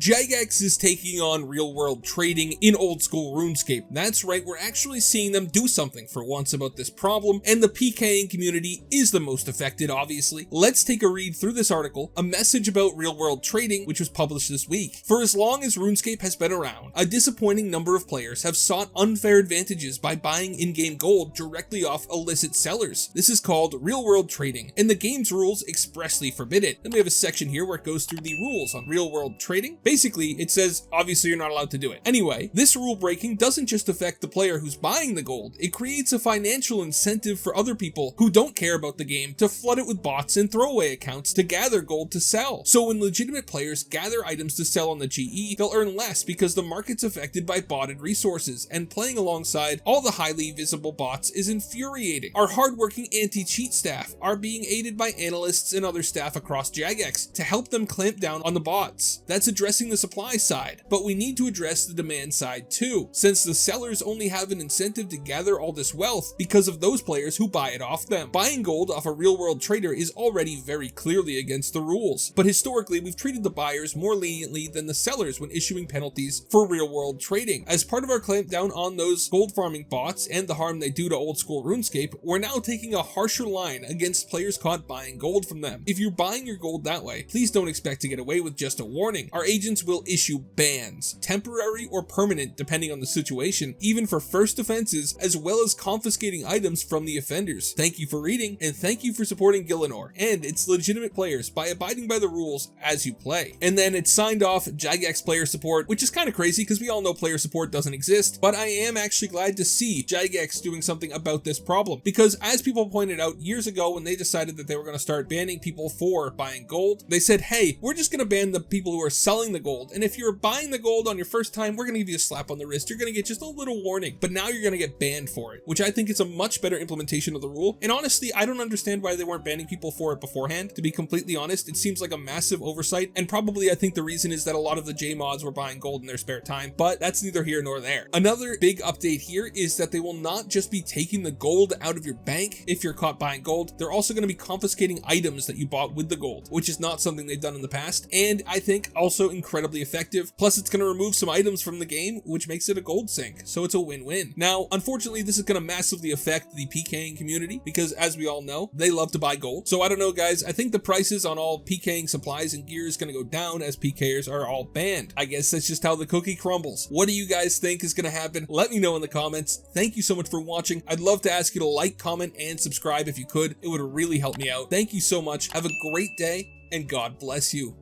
Jagex is taking on real-world trading in Old School RuneScape. That's right, we're actually seeing them do something for once about this problem, and the PKing community is the most affected, obviously. Let's take a read through this article, a message about real-world trading, which was published this week. For as long as RuneScape has been around, a disappointing number of players have sought unfair advantages by buying in-game gold directly off illicit sellers. This is called real-world trading, and the game's rules expressly forbid it. Then we have a section here where it goes through the rules on real-world trading. Basically, it says, obviously you're not allowed to do it. Anyway, this rule breaking doesn't just affect the player who's buying the gold, it creates a financial incentive for other people who don't care about the game to flood it with bots and throwaway accounts to gather gold to sell. So when legitimate players gather items to sell on the GE, they'll earn less because the market's affected by botted resources, and playing alongside all the highly visible bots is infuriating. Our hardworking anti-cheat staff are being aided by analysts and other staff across Jagex to help them clamp down on the bots. That's addressing the supply side, but we need to address the demand side too, since the sellers only have an incentive to gather all this wealth because of those players who buy it off them. Buying gold off a real-world trader is already very clearly against the rules, but historically we've treated the buyers more leniently than the sellers when issuing penalties for real-world trading. As part of our clampdown on those gold farming bots and the harm they do to Old School RuneScape, we're now taking a harsher line against players caught buying gold from them. If you're buying your gold that way, please don't expect to get away with just a warning. Our agents will issue bans, temporary or permanent depending on the situation, even for first offenses, as well as confiscating items from the offenders. Thank you for reading, and thank you for supporting Gillinor and its legitimate players by abiding by the rules as you play. And then it's signed off Jagex player support, which is kind of crazy because we all know player support doesn't exist, but I am actually glad to see Jagex doing something about this problem, because as people pointed out years ago when they decided that they were going to start banning people for buying gold, they said, hey, we're just going to ban the people who are selling the gold, and if you're buying the gold on your first time, we're going to give you a slap on the wrist. You're going to get just a little warning, but now you're going to get banned for it, which I think is a much better implementation of the rule. And honestly, I don't understand why they weren't banning people for it beforehand. To be completely honest, it seems like a massive oversight, and probably I think the reason is that a lot of the J mods were buying gold in their spare time, but that's neither here nor there. Another big update here is that they will not just be taking the gold out of your bank if you're caught buying gold, they're also going to be confiscating items that you bought with the gold, which is not something they've done in the past, and I think also incredibly effective. Plus it's going to remove some items from the game, which makes it a gold sink, so it's a win-win. Now, unfortunately, this is going to massively affect the PKing community because, as we all know, they love to buy gold. So I don't know, guys, I think the prices on all PKing supplies and gear is going to go down as PKers are all banned. I guess that's just how the cookie crumbles. What do you guys think is going to happen? Let me know in the comments. Thank you so much for watching. I'd love to ask you to like, comment, and subscribe if you could. It would really help me out. Thank you so much. Have a great day, and God bless you.